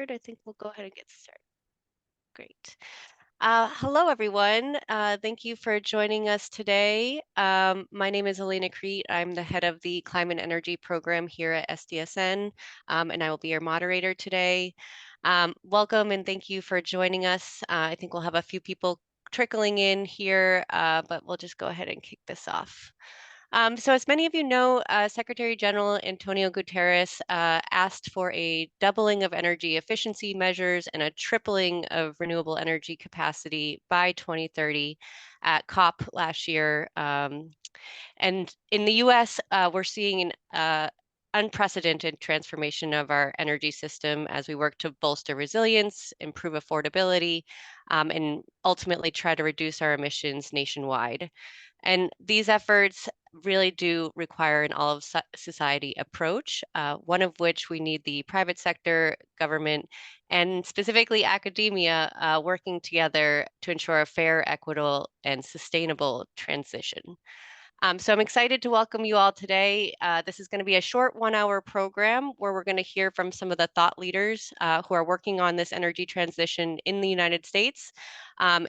I think we'll go ahead and get started. Great. Hello, everyone. Thank you for joining us today. My name is Elena Crete. I'm the head of the Climate Energy Program here at SDSN, and I will be your moderator today. Welcome and thank you for joining us. I think we'll have a few people trickling in here, but we'll just go ahead and kick this off. So as many of you know, Secretary General Antonio Guterres asked for a doubling of energy efficiency measures and a tripling of renewable energy capacity by 2030 at COP last year. And in the US, we're seeing an unprecedented transformation of our energy system as we work to bolster resilience, improve affordability, and ultimately try to reduce our emissions nationwide. And these efforts really do require an all of society approach, one of which we need the private sector, government, and specifically academia working together to ensure a fair, equitable, and sustainable transition. So I'm excited to welcome you all today. This is going to be a short 1-hour program where we're going to hear from some of the thought leaders who are working on this energy transition in the United States,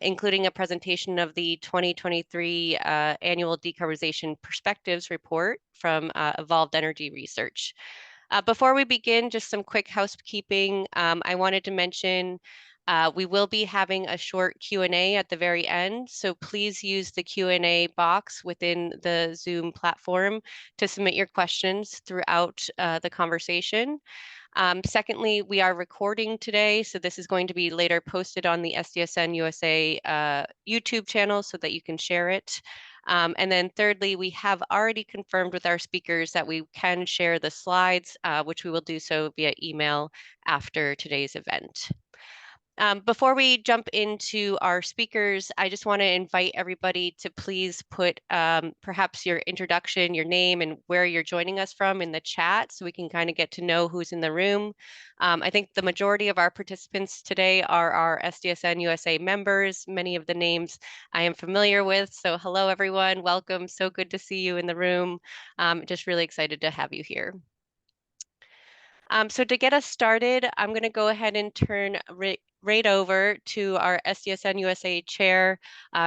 including a presentation of the 2023 Annual Decarbonization Perspectives report from Evolved Energy Research. Before we begin, just some quick housekeeping. I wanted to mention we will be having a short Q&A at the very end, so please use the Q&A box within the Zoom platform to submit your questions throughout the conversation. Secondly, we are recording today, so this is going to be later posted on the SDSN USA YouTube channel so that you can share it. And then thirdly, we have already confirmed with our speakers that we can share the slides, which we will do so via email after today's event. Before we jump into our speakers, I just want to invite everybody to please put perhaps your introduction, your name, and where you're joining us from in the chat so we can kind of get to know who's in the room. I think the majority of our participants today are our SDSN USA members. Many of the names I am familiar with. So hello, everyone. Welcome. So good to see you in the room. Just really excited to have you here. So to get us started, I'm going to go ahead and turn right over to our SDSN USA chair,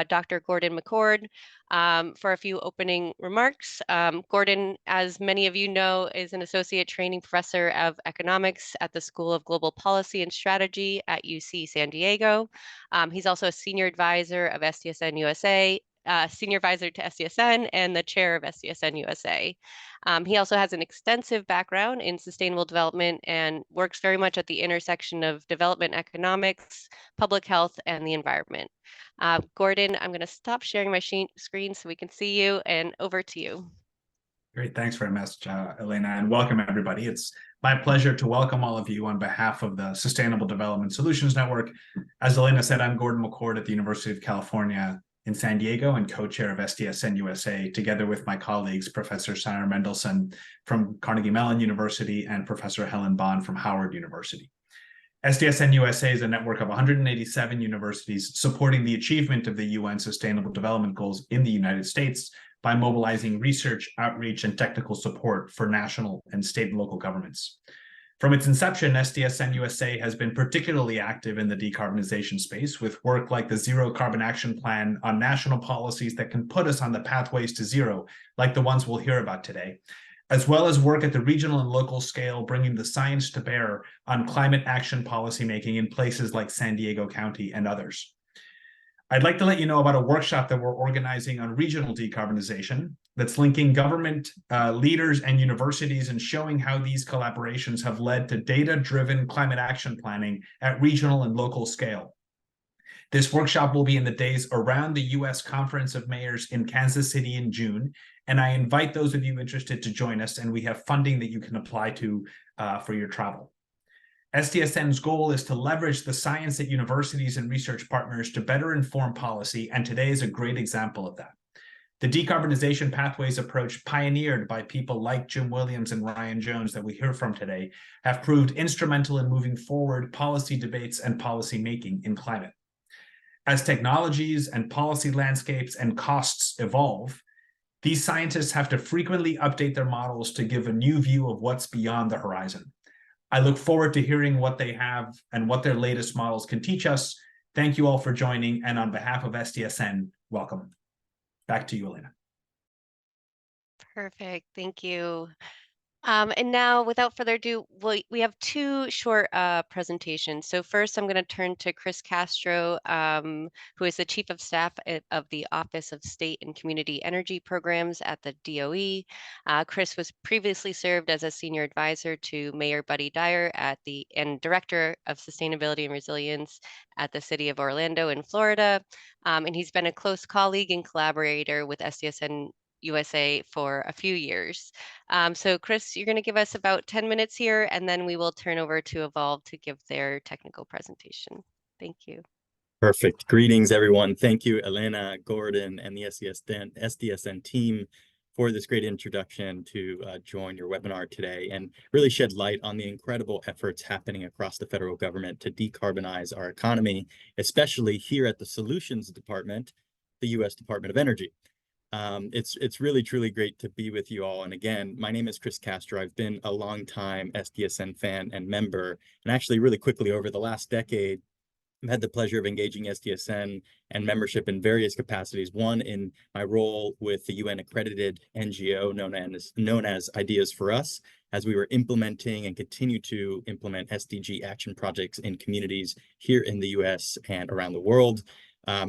Dr. Gordon McCord, for a few opening remarks. Gordon, as many of you know, is an associate training professor of economics at the School of Global Policy and Strategy at UC San Diego. He's also a senior advisor of SDSN USA, senior advisor to SDSN, and the chair of SDSN USA. He also has an extensive background in sustainable development and works very much at the intersection of development economics, public health, and the environment. Gordon, I'm going to stop sharing my screen so we can see you, and over to you. Great. Thanks very much, Elena, and welcome, everybody. It's my pleasure to welcome all of you on behalf of the Sustainable Development Solutions Network. As Elena said, I'm Gordon McCord at the University of California in San Diego and co-chair of SDSN USA, together with my colleagues, Professor Sarah Mendelsohn from Carnegie Mellon University and Professor Helen Bond from Howard University. SDSN USA is a network of 187 universities supporting the achievement of the UN Sustainable Development Goals in the United States by mobilizing research, outreach, and technical support for national and state and local governments. From its inception, SDSN USA has been particularly active in the decarbonization space with work like the Zero Carbon Action Plan on national policies that can put us on the pathways to zero, like the ones we'll hear about today, as well as work at the regional and local scale, bringing the science to bear on climate action policymaking in places like San Diego County and others. I'd like to let you know about a workshop that we're organizing on regional decarbonization that's linking government leaders and universities and showing how these collaborations have led to data-driven climate action planning at regional and local scale. This workshop will be in the days around the U.S. Conference of Mayors in Kansas City in June, and I invite those of you interested to join us, and we have funding that you can apply to for your travel. SDSN's goal is to leverage the science at universities and research partners to better inform policy, and today is a great example of that. The decarbonization pathways approach pioneered by people like Jim Williams and Ryan Jones that we hear from today have proved instrumental in moving forward policy debates and policy making in climate. As technologies and policy landscapes and costs evolve, these scientists have to frequently update their models to give a new view of what's beyond the horizon. I look forward to hearing what they have and what their latest models can teach us. Thank you all for joining. And on behalf of SDSN, welcome. Back to you, Elena. Perfect. Thank you. And now, without further ado, we have two short presentations. So first, I'm going to turn to Chris Castro, who is the Chief of Staff of the Office of State and Community Energy Programs at the DOE. Chris was previously served as a Senior Advisor to Mayor Buddy Dyer and Director of Sustainability and Resilience at the City of Orlando in Florida. And he's been a close colleague and collaborator with SDSN USA for a few years. So Chris, you're going to give us about 10 minutes here, and then we will turn over to Evolve to give their technical presentation. Thank you. Perfect. Greetings, everyone. Thank you, Elena, Gordon, and the SDSN team for this great introduction to join your webinar today and really shed light on the incredible efforts happening across the federal government to decarbonize our economy, especially here at the Solutions Department, the U.S. Department of Energy. It's really, truly great to be with you all. And again, my name is Chris Castro. I've been a longtime SDSN fan and member, and actually really quickly over the last decade, I've had the pleasure of engaging SDSN and membership in various capacities. One in my role with the UN accredited NGO known as Ideas for Us, as we were implementing and continue to implement SDG action projects in communities here in the US and around the world.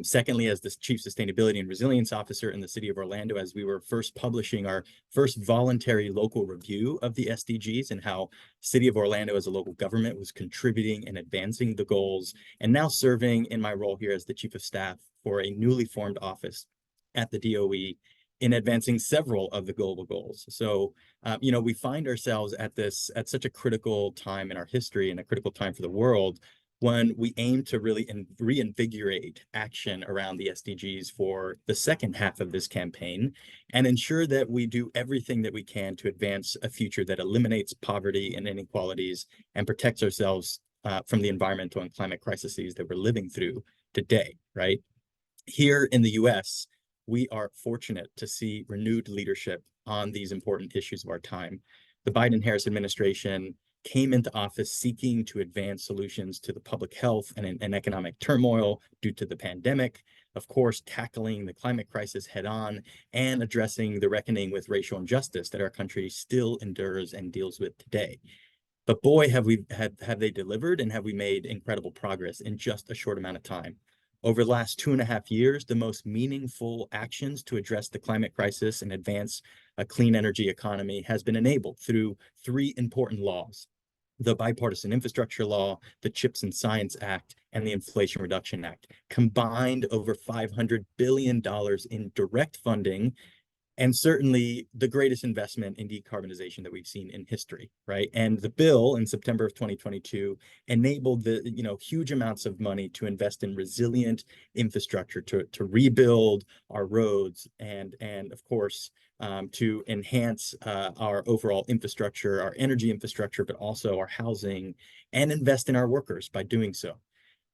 Secondly, as the Chief Sustainability and Resilience Officer in the City of Orlando, as we were first publishing our first voluntary local review of the SDGs and how City of Orlando as a local government was contributing and advancing the goals, and now serving in my role here as the Chief of Staff for a newly formed office at the DOE in advancing several of the global goals. So, we find ourselves at such a critical time in our history and a critical time for the world when we aim to really reinvigorate action around the SDGs for the second half of this campaign and ensure that we do everything that we can to advance a future that eliminates poverty and inequalities and protects ourselves from the environmental and climate crises that we're living through today, right? Here in the US, we are fortunate to see renewed leadership on these important issues of our time. The Biden-Harris administration came into office seeking to advance solutions to the public health and economic turmoil due to the pandemic, of course, tackling the climate crisis head on and addressing the reckoning with racial injustice that our country still endures and deals with today. But boy, have they delivered, and have we made incredible progress in just a short amount of time. Over the last 2.5 years, the most meaningful actions to address the climate crisis and advance a clean energy economy has been enabled through 3 important laws: the Bipartisan Infrastructure Law, the CHIPS and Science Act, and the Inflation Reduction Act, combined over $500 billion in direct funding, and certainly the greatest investment in decarbonization that we've seen in history, right? And the bill in September of 2022 enabled the huge amounts of money to invest in resilient infrastructure to rebuild our roads and of course to enhance our overall infrastructure, our energy infrastructure, but also our housing, and invest in our workers by doing so.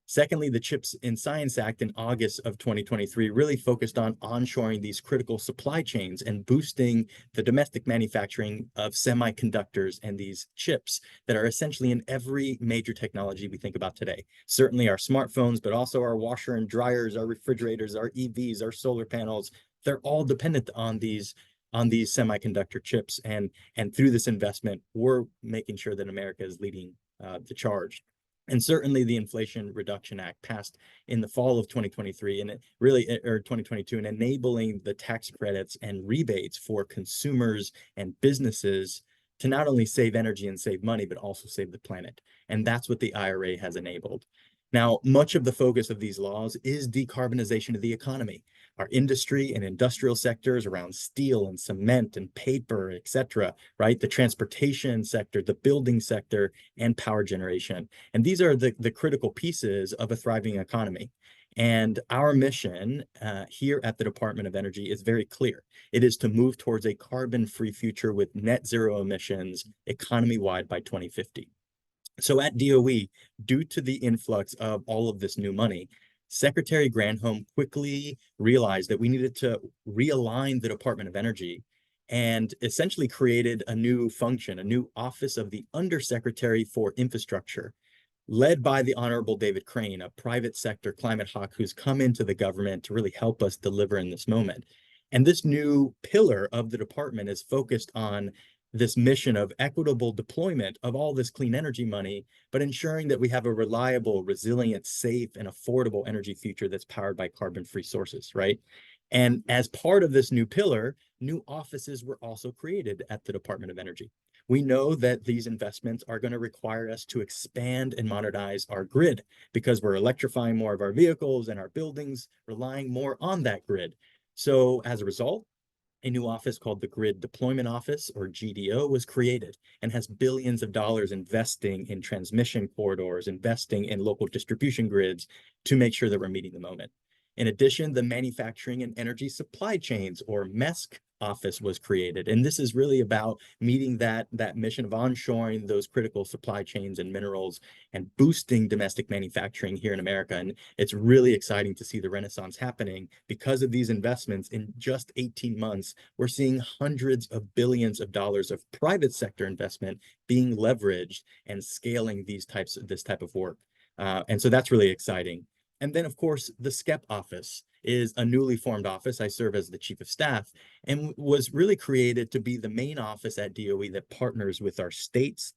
Secondly, the CHIPS and Science Act in August of 2023 really focused on onshoring these critical supply chains and boosting the domestic manufacturing of semiconductors and these chips that are essentially in every major technology we think about today. Certainly our smartphones, but also our washer and dryers, our refrigerators, our EVs, our solar panels, they're all dependent on these semiconductor chips. And through this investment, we're making sure that America is leading the charge. And certainly the Inflation Reduction Act passed in the fall of 2023 and 2022, and enabling the tax credits and rebates for consumers and businesses to not only save energy and save money, but also save the planet. And that's what the IRA has enabled. Now, much of the focus of these laws is decarbonization of the economy. Our industry and industrial sectors around steel and cement and paper, et cetera, right? The transportation sector, the building sector, and power generation. And these are the critical pieces of a thriving economy. And our mission here at the Department of Energy is very clear. It is to move towards a carbon-free future with net zero emissions economy-wide by 2050. So at DOE, due to the influx of all of this new money, Secretary Granholm quickly realized that we needed to realign the Department of Energy and essentially created a new function, a new office of the Undersecretary for Infrastructure, led by the Honorable David Crane, a private sector climate hawk who's come into the government to really help us deliver in this moment. And this new pillar of the department is focused on this mission of equitable deployment of all this clean energy money, but ensuring that we have a reliable, resilient, safe, and affordable energy future that's powered by carbon-free sources, right? And as part of this new pillar, new offices were also created at the Department of Energy. We know that these investments are going to require us to expand and modernize our grid because we're electrifying more of our vehicles and our buildings, relying more on that grid. So as a result, a new office called the Grid Deployment Office, or GDO, was created and has billions of dollars investing in transmission corridors, investing in local distribution grids to make sure that we're meeting the moment. In addition, the Manufacturing and Energy Supply Chains, or MESC, office was created. And this is really about meeting that mission of onshoring those critical supply chains and minerals and boosting domestic manufacturing here in America. And it's really exciting to see the renaissance happening because of these investments. In just 18 months, we're seeing hundreds of billions of dollars of private sector investment being leveraged and scaling this type of work. And so that's really exciting. And then, of course, the SCEP office is a newly formed office. I serve as the chief of staff and was really created to be the main office at DOE that partners with our states,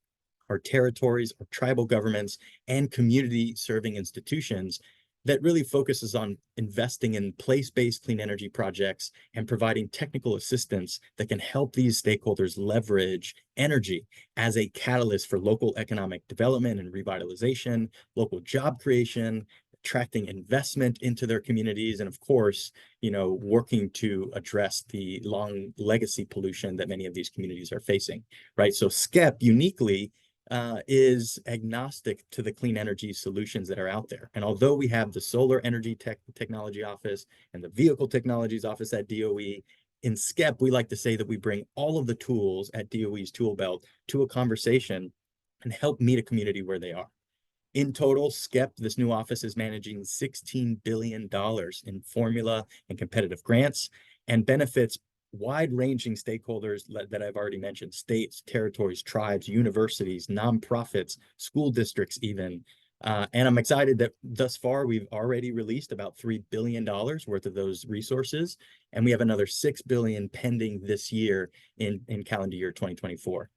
our territories, our tribal governments, and community serving institutions that really focuses on investing in place-based clean energy projects and providing technical assistance that can help these stakeholders leverage energy as a catalyst for local economic development and revitalization, local job creation, attracting investment into their communities, and of course, working to address the long legacy pollution that many of these communities are facing, right? So SCEP uniquely is agnostic to the clean energy solutions that are out there. And although we have the Solar Energy Technology Office and the Vehicle Technologies Office at DOE, in SCEP, we like to say that we bring all of the tools at DOE's tool belt to a conversation and help meet a community where they are. In total, SCEP, this new office, is managing $16 billion in formula and competitive grants and benefits wide-ranging stakeholders that I've already mentioned: states, territories, tribes, universities, nonprofits, school districts even. And I'm excited that thus far we've already released about $3 billion worth of those resources, and we have another $6 billion pending this year in calendar year 2024.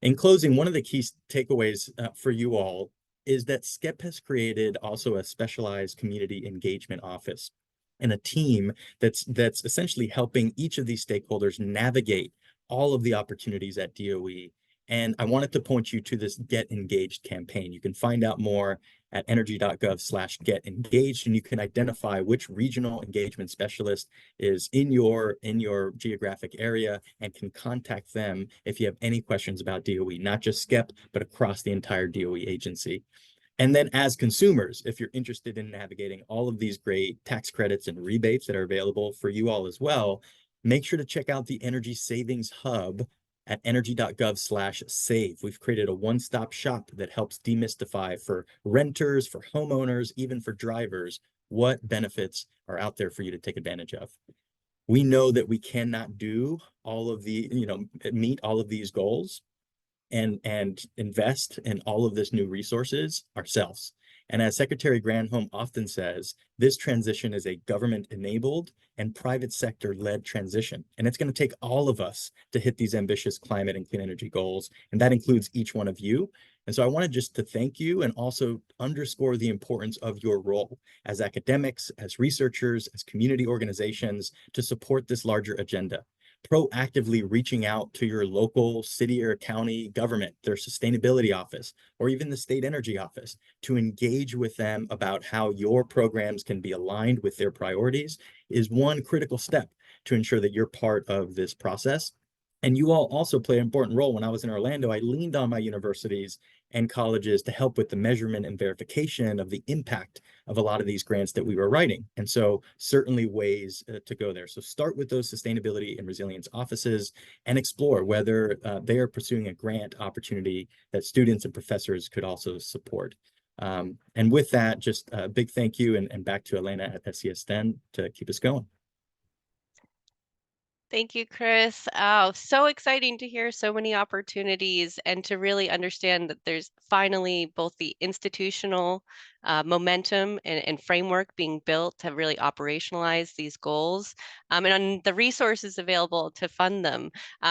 In closing, one of the key takeaways for you all is that SCEP has created also a specialized community engagement office and a team that's essentially helping each of these stakeholders navigate all of the opportunities at DOE. And I wanted to point you to this Get Engaged campaign. You can find out more at energy.gov/getengaged, and you can identify which regional engagement specialist is in your geographic area and can contact them if you have any questions about DOE, not just SCEP, but across the entire DOE agency. And then as consumers, if you're interested in navigating all of these great tax credits and rebates that are available for you all as well, make sure to check out the Energy Savings Hub at energy.gov/save. We've created a one-stop shop that helps demystify for renters, for homeowners, even for drivers, what benefits are out there for you to take advantage of. We know that we cannot do all of the, meet all of these goals and invest in all of this new resources ourselves. And as Secretary Granholm often says, this transition is a government-enabled and private sector-led transition. And it's going to take all of us to hit these ambitious climate and clean energy goals. And that includes each one of you. And so I wanted just to thank you and also underscore the importance of your role as academics, as researchers, as community organizations to support this larger agenda. Proactively reaching out to your local city or county government, their sustainability office, or even the state energy office to engage with them about how your programs can be aligned with their priorities is one critical step to ensure that you're part of this process. And you all also play an important role. When I was in Orlando, I leaned on my universities and colleges to help with the measurement and verification of the impact of a lot of these grants that we were writing. And so certainly ways to go there. So start with those sustainability and resilience offices and explore whether they are pursuing a grant opportunity that students and professors could also support. And with that, just a big thank you and back to Elena at SES10 to keep us going. Thank you, Chris. Oh, so exciting to hear so many opportunities and to really understand that there's finally both the institutional momentum and framework being built to really operationalize these goals, and on the resources available to fund them.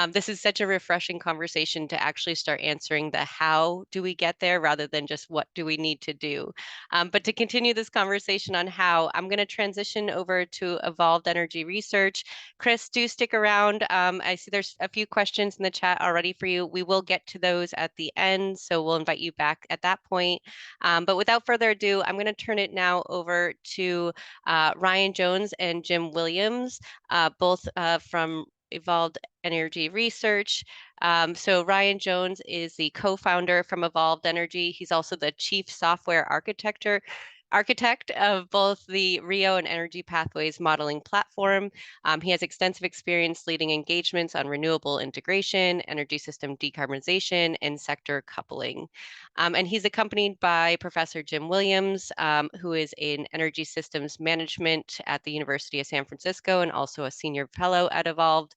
This is such a refreshing conversation to actually start answering the how do we get there rather than just what do we need to do. But to continue this conversation on how, I'm going to transition over to Evolved Energy Research. Chris, do stick around. I see there's a few questions in the chat already for you. We will get to those at the end, so we'll invite you back at that point. But without further ado, I'm going to turn it now over to Ryan Jones and Jim Williams, both from Evolved Energy Research. So Ryan Jones is the co-founder from Evolved Energy. He's also the chief software architect of both the Rio and Energy Pathways modeling platform. He has extensive experience leading engagements on renewable integration, energy system decarbonization, and sector coupling. And he's accompanied by Professor Jim Williams, who is in energy systems management at the University of San Francisco and also a senior fellow at Evolved.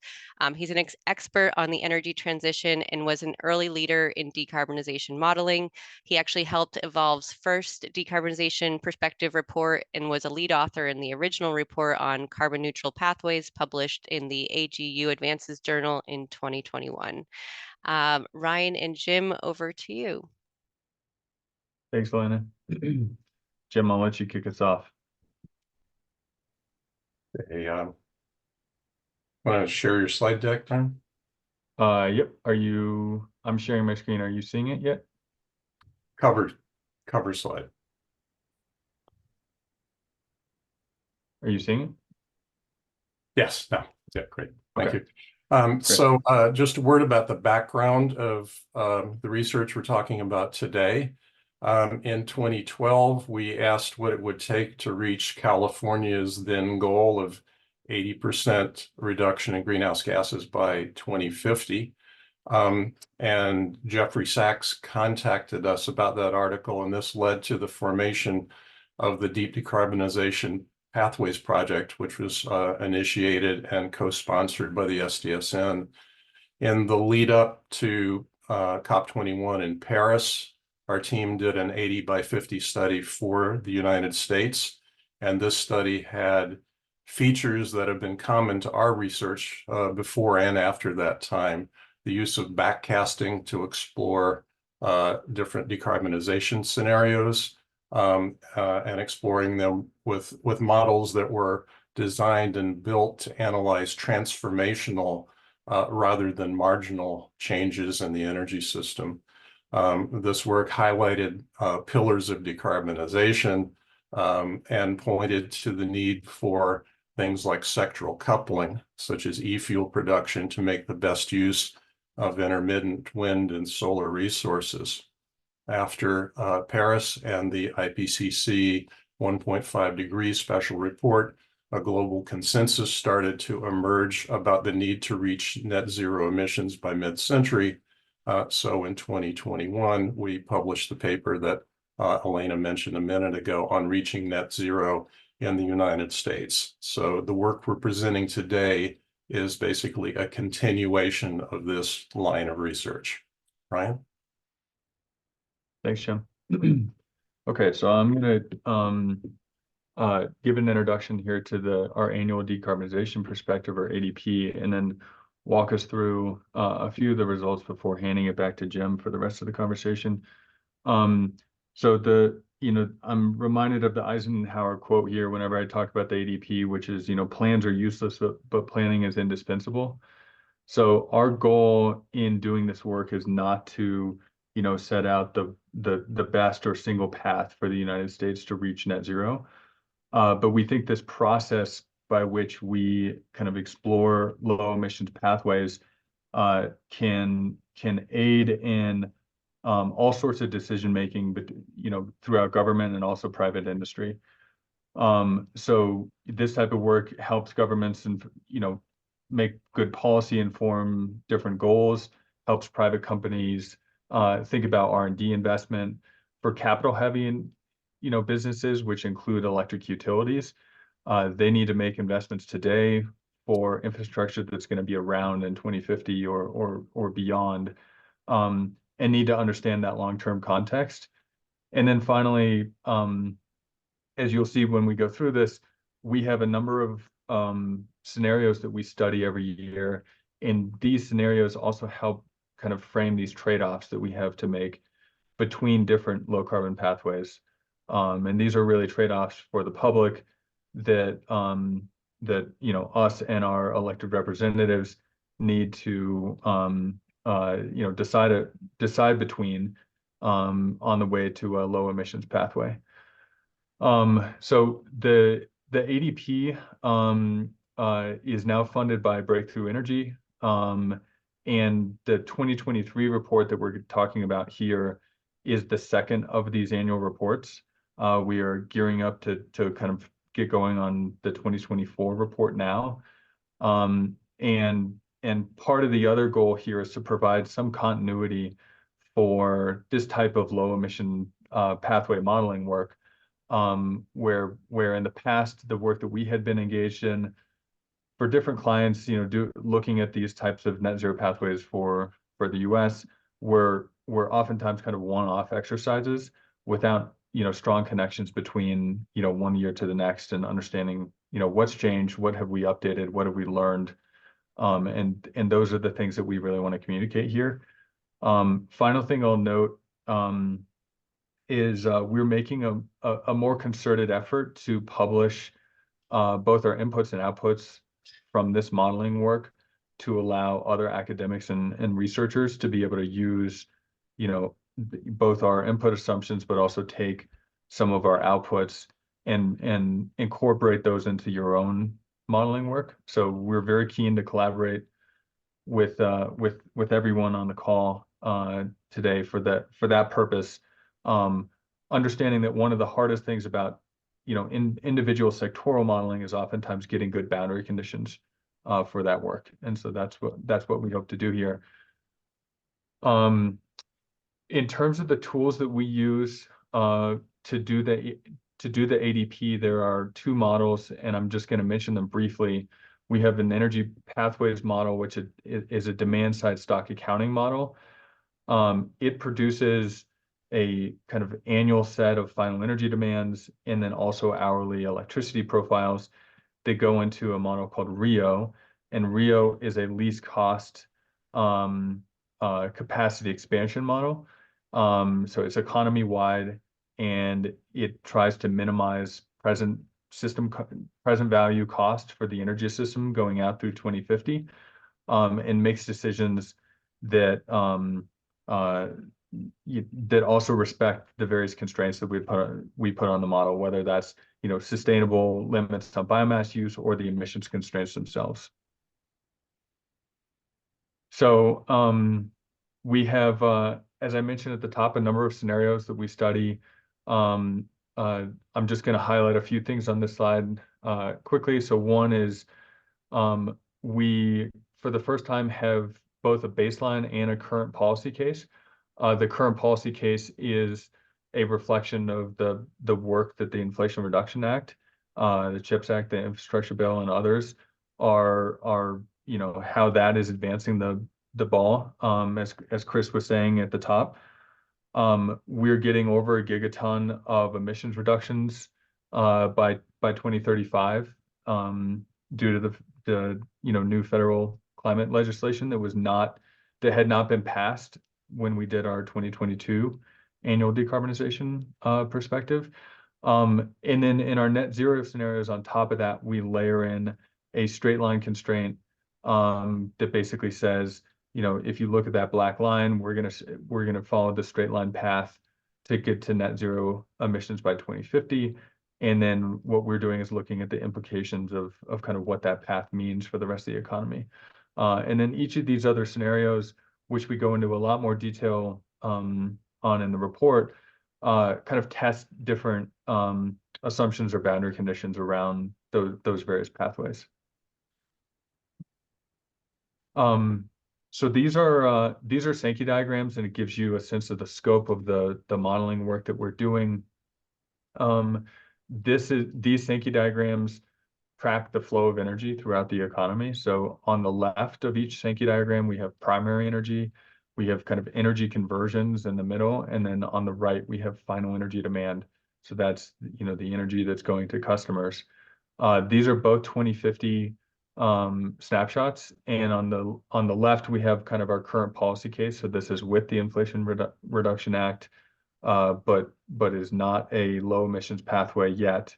He's an expert on the energy transition and was an early leader in decarbonization modeling. He actually helped Evolve's first decarbonization perspective report and was a lead author in the original report on carbon neutral pathways published in the AGU Advances Journal in 2021. Ryan and Jim, over to you. Thanks, Elena. Jim, I'll let you kick us off. Hey, want to share your slide deck, Tom? Yep. I'm sharing my screen. Are you seeing it yet? Cover slide. Are you seeing it? Yes. No. Yeah. Great. Thank Okay. you. So just a word about the background of the research we're talking about today. In 2012, we asked what it would take to reach California's then goal of 80% reduction in greenhouse gases by 2050. And Jeffrey Sachs contacted us about that article, and this led to the formation of the Deep Decarbonization Pathways Project, which was initiated and co-sponsored by the SDSN. In the lead up to COP21 in Paris, our team did an 80 by 50 study for the United States, and this study had features that have been common to our research before and after that time. The use of backcasting to explore different decarbonization scenarios and exploring them with models that were designed and built to analyze transformational rather than marginal changes in the energy system. This work highlighted pillars of decarbonization and pointed to the need for things like sectoral coupling, such as e-fuel production, to make the best use of intermittent wind and solar resources. After Paris and the IPCC 1.5 degrees special report, a global consensus started to emerge about the need to reach net zero emissions by mid-century. So in 2021, we published the paper that Elena mentioned a minute ago on reaching net zero in the United States. So the work we're presenting today is basically a continuation of this line of research. Ryan? Thanks, Jim. Okay, so I'm going to give an introduction here to our Annual Decarbonization Perspective, or ADP, and then walk us through a few of the results before handing it back to Jim for the rest of the conversation. So I'm reminded of the Eisenhower quote here whenever I talk about the ADP, which is, plans are useless, but planning is indispensable. So our goal in doing this work is not to, set out the best or single path for the United States to reach net zero. But we think this process by which we kind of explore low emissions pathways can aid in all sorts of decision making, but throughout government and also private industry. So this type of work helps governments and make good policy, inform different goals, helps private companies think about R&D investment for capital heavy businesses, which include electric utilities. They need to make investments today for infrastructure that's going to be around in 2050 or beyond, and need to understand that long-term context. And then finally, as you'll see when we go through this, we have a number of scenarios that we study every year, and these scenarios also help kind of frame these trade-offs that we have to make between different low carbon pathways. And these are really trade-offs for the public that that us and our elected representatives need to decide between on the way to a low emissions pathway. So the ADP is now funded by Breakthrough Energy, and the 2023 report that we're talking about here is the second of these annual reports. We are gearing up to kind of get going on the 2024 report now. And part of the other goal here is to provide some continuity for this type of low emission pathway modeling work, where in the past, the work that we had been engaged in for different clients, looking at these types of net zero pathways for the US were oftentimes kind of one-off exercises without strong connections between one year to the next, and understanding what's changed, what have we updated, what have we learned, and those are the things that we really want to communicate here. Final thing I'll note is we're making a more concerted effort to publish both our inputs and outputs from this modeling work to allow other academics and researchers to be able to use both our input assumptions, but also take some of our outputs and incorporate those into your own modeling work. So we're very keen to collaborate with everyone on the call today for that purpose. Understanding that one of the hardest things about individual sectoral modeling is oftentimes getting good boundary conditions for that work, and so that's what we hope to do here. In terms of the tools that we use to do the ADP, there are two models, and I'm just going to mention them briefly. We have an energy pathways model, which is a demand side stock accounting model. It produces a kind of annual set of final energy demands and then also hourly electricity profiles that go into a model called RIO. And RIO is a least cost capacity expansion model. So it's economy wide, and it tries to minimize present value cost for the energy system going out through 2050, and makes decisions that that also respect the various constraints that we put on the model, whether that's sustainable limits on biomass use or the emissions constraints themselves. So we have, as I mentioned at the top, a number of scenarios that we study. I'm just going to highlight a few things on this slide quickly. So one is we, for the first time, have both a baseline and a current policy case. The current policy case is a reflection of the work that the Inflation Reduction Act, the CHIPS Act, the Infrastructure Bill, and others are how that is advancing the ball. As Chris was saying at the top, we're getting over a gigaton of emissions reductions by 2035 due to the new federal climate legislation that had not been passed when we did our 2022 Annual Decarbonization Perspective. And then in our net zero scenarios on top of that, we layer in a straight line constraint that basically says, if you look at that black line, we're gonna follow the straight line path to get to net zero emissions by 2050. And then what we're doing is looking at the implications of kind of what that path means for the rest of the economy. And then each of these other scenarios, which we go into a lot more detail on in the report, kind of test different assumptions or boundary conditions around those various pathways. So these are Sankey diagrams, and it gives you a sense of the scope of the modeling work that we're doing. These Sankey diagrams track the flow of energy throughout the economy. So on the left of each Sankey diagram, we have primary energy. We have kind of energy conversions in the middle, and then on the right we have final energy demand. So that's, you know, the energy that's going to customers. These are both 2050 snapshots, and on the left we have kind of our current policy case. So this is with the Inflation Reduction Act, but is not a low emissions pathway yet.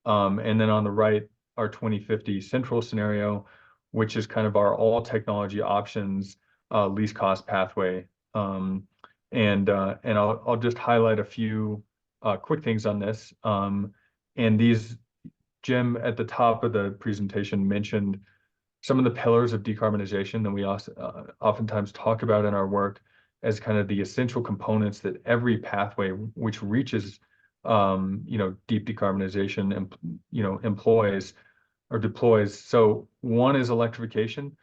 And then on the right, our 2050 central scenario, which is kind of our all technology options least cost pathway. And I'll just highlight a few quick things on this. And these, Jim at the top of the presentation mentioned some of the pillars of decarbonization that we also oftentimes talk about in our work as kind of the essential components that every pathway which reaches you know, deep decarbonization and, you know, employs or deploys. So one is electrification.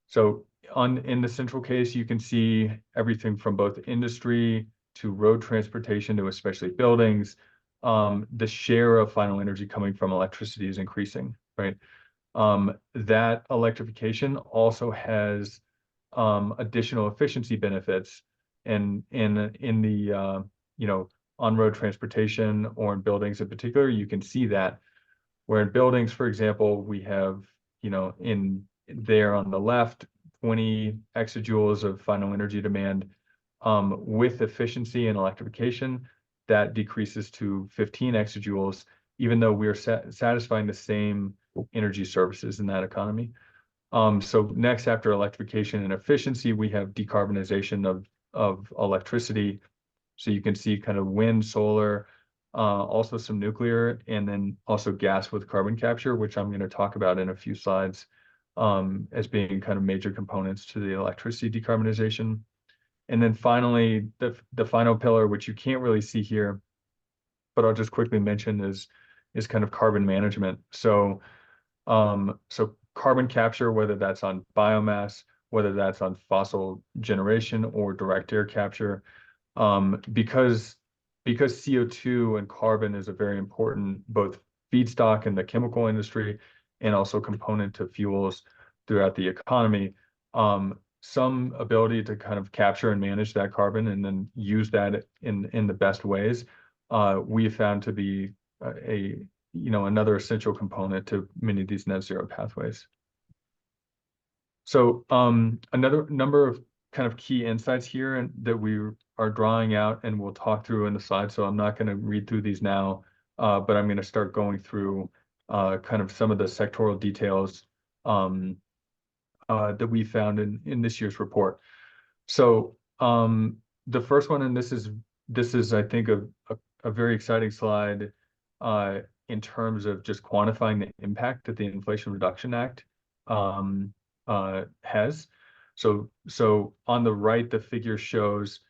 So in the central case, you can see everything from both industry to road transportation to especially buildings. The share of final energy coming from electricity is increasing, right? That electrification also has additional efficiency benefits, and in the you know, on-road transportation or in buildings in particular, you can see that. Where in buildings, for example, we have, you know, in there on the left, 20 exajoules of final energy demand. With efficiency and electrification, that decreases to 15 exajoules, even though we are satisfying the same energy services in that economy. So next, after electrification and efficiency, we have decarbonization of electricity. So you can see kind of wind, solar, also some nuclear, and then also gas with carbon capture, which I'm going to talk about in a few slides as being kind of major components to the electricity decarbonization. And then finally, the final pillar, which you can't really see here, but I'll just quickly mention is kind of carbon management. So carbon capture, whether that's on biomass, whether that's on fossil generation or direct air capture, because CO2 and carbon is a very important both feedstock in the chemical industry and also component to fuels throughout the economy. Some ability to kind of capture and manage that carbon and then use that in the best ways, we have found to be another essential component to many of these net zero pathways. So another number of kind of key insights here and that we are drawing out and we'll talk through in the slides. So I'm not going to read through these now, but I'm going to start going through kind of some of the sectoral details that we found in this year's report. So the first one, and this is I think a very exciting slide in terms of just quantifying the impact that the Inflation Reduction Act has. So on the right, the figure shows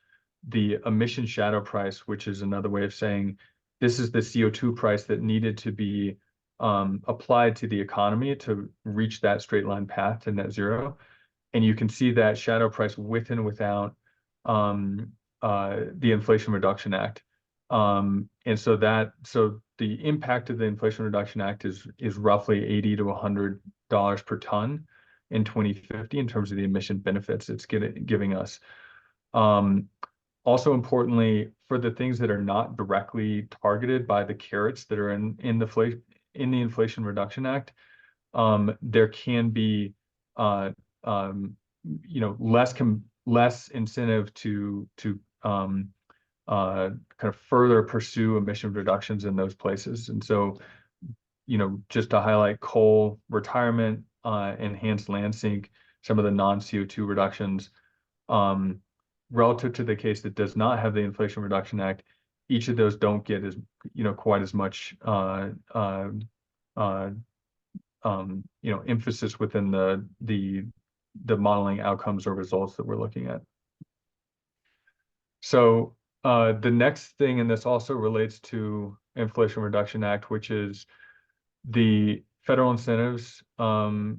the emission shadow price, which is another way of saying this is the CO2 price that needed to be applied to the economy to reach that straight line path to net zero. And you can see that shadow price with and without the Inflation Reduction Act. And so the impact of the Inflation Reduction Act is roughly $80 to $100 per ton in 2050 in terms of the emission benefits it's giving us. Also importantly, for the things that are not directly targeted by the carrots that are in the Inflation Reduction Act, there can be less incentive to kind of further pursue emission reductions in those places. And so, just to highlight coal retirement, enhanced land sink, some of the non-CO2 reductions, relative to the case that does not have the Inflation Reduction Act, each of those don't get as quite as much emphasis within the modeling outcomes or results that we're looking at. So the next thing, and this also relates to Inflation Reduction Act, which is the federal incentives and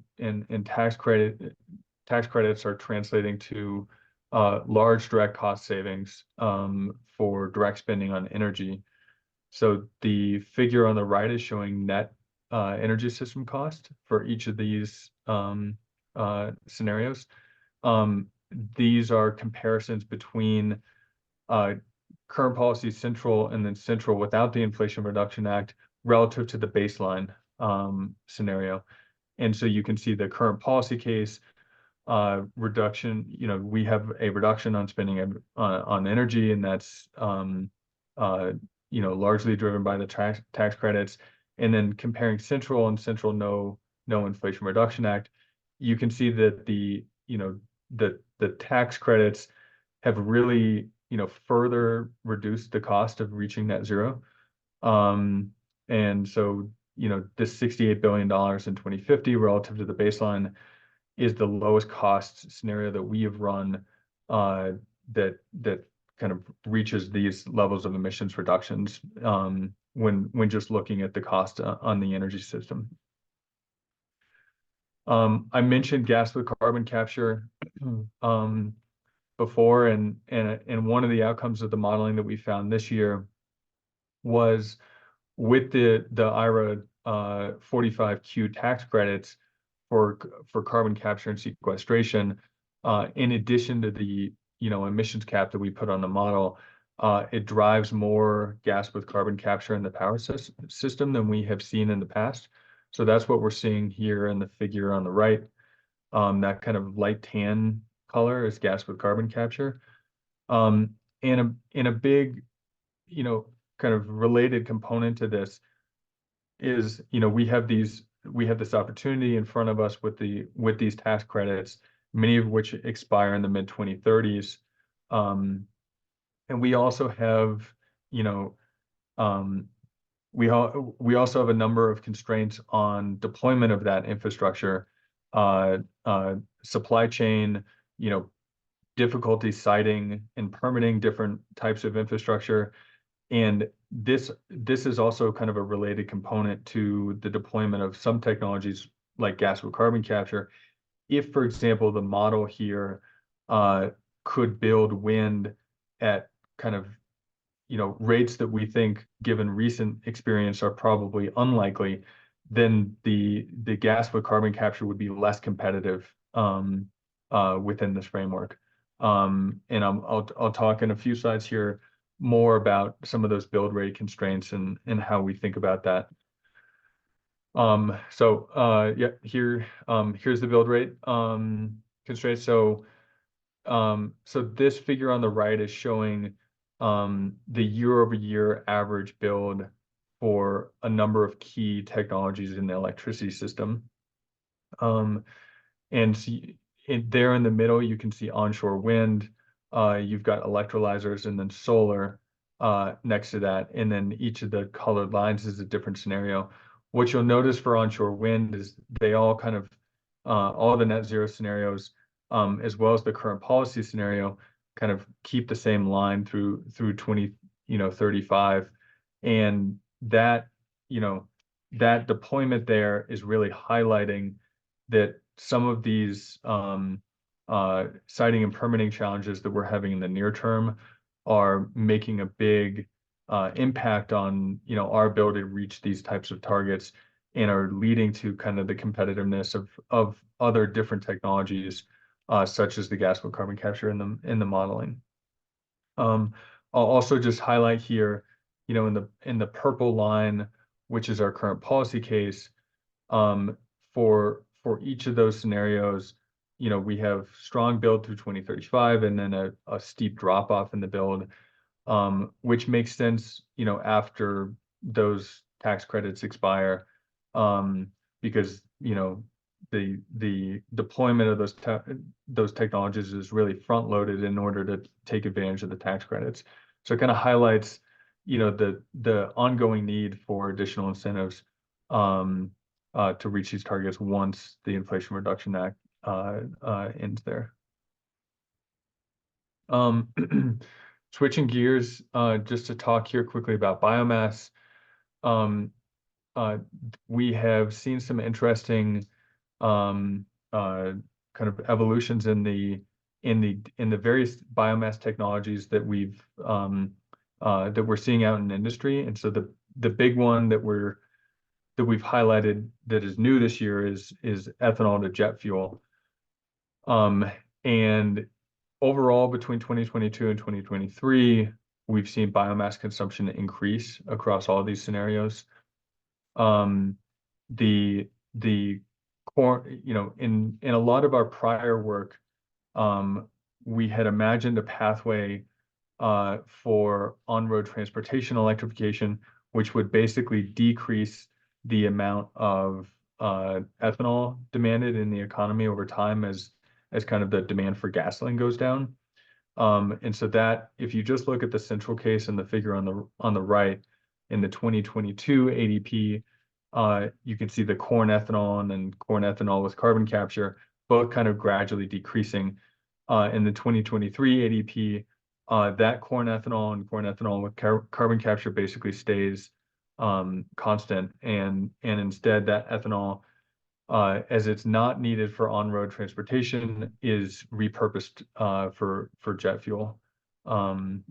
tax credits are translating to large direct cost savings for direct spending on energy. So the figure on the right is showing net energy system cost for each of these scenarios. These are comparisons between current policy central and then central without the Inflation Reduction Act relative to the baseline scenario. And so you can see the current policy case reduction, we have a reduction on spending on energy, and that's largely driven by the tax credits. And then comparing central and central no Inflation Reduction Act, you can see that the tax credits have really further reduced the cost of reaching net zero. And so this $68 billion in 2050 relative to the baseline is the lowest cost scenario that we have run that kind of reaches these levels of emissions reductions when just looking at the cost on the energy system. I mentioned gas with carbon capture before, and one of the outcomes of the modeling that we found this year was with the IRA 45Q tax credits for carbon capture and sequestration, in addition to the emissions cap that we put on the model, it drives more gas with carbon capture in the power system than we have seen in the past. So that's what we're seeing here in the figure on the right. That kind of light tan color is gas with carbon capture. And a big, kind of related component to this is, we have this opportunity in front of us with these tax credits, many of which expire in the mid 2030s. And we also have, we also have a number of constraints on deployment of that infrastructure, supply chain, difficulty siting and permitting different types of infrastructure. And this is also kind of a related component to the deployment of some technologies like gas with carbon capture. If, for example, the model here could build wind at kind of rates that we think, given recent experience, are probably unlikely, then the gas with carbon capture would be less competitive within this framework. And I'll talk in a few slides here more about some of those build rate constraints and how we think about that. Here's the build rate constraints. So this figure on the right is showing the year-over-year average build for a number of key technologies in the electricity system. And there in the middle, you can see onshore wind. You've got electrolyzers and then solar next to that. And then each of the colored lines is a different scenario. What you'll notice for onshore wind is they all kind of, all the net zero scenarios, as well as the current policy scenario, kind of keep the same line through 2035. And that, that deployment there is really highlighting that some of these siting and permitting challenges that we're having in the near term are making a big impact on our ability to reach these types of targets, and are leading to kind of the competitiveness of other different technologies such as the gas with carbon capture in the modeling. I'll also just highlight here, in the purple line, which is our current policy case, for each of those scenarios, we have strong build through 2035 and then a steep drop off in the build, which makes sense, after those tax credits expire, because, the deployment of those technologies is really front loaded in order to take advantage of the tax credits. So it kind of highlights, the ongoing need for additional incentives to reach these targets once the Inflation Reduction Act ends there. Switching gears, just to talk here quickly about biomass. We have seen some interesting kind of evolutions in the various biomass technologies that we're seeing out in industry. And so the big one that we're that we've highlighted that is new this year is ethanol to jet fuel. And overall, between 2022 and 2023, we've seen biomass consumption increase across all these scenarios. The corn, in a lot of our prior work, we had imagined a pathway for on-road transportation electrification, which would basically decrease the amount of ethanol demanded in the economy over time as kind of the demand for gasoline goes down. And so that, if you just look at the central case and the figure on the right, in the 2022 ADP, you can see the corn ethanol and corn ethanol with carbon capture both kind of gradually decreasing. In the 2023 ADP, that corn ethanol and corn ethanol with carbon capture basically stays constant, and instead that ethanol, as it's not needed for on-road transportation, is repurposed for jet fuel. And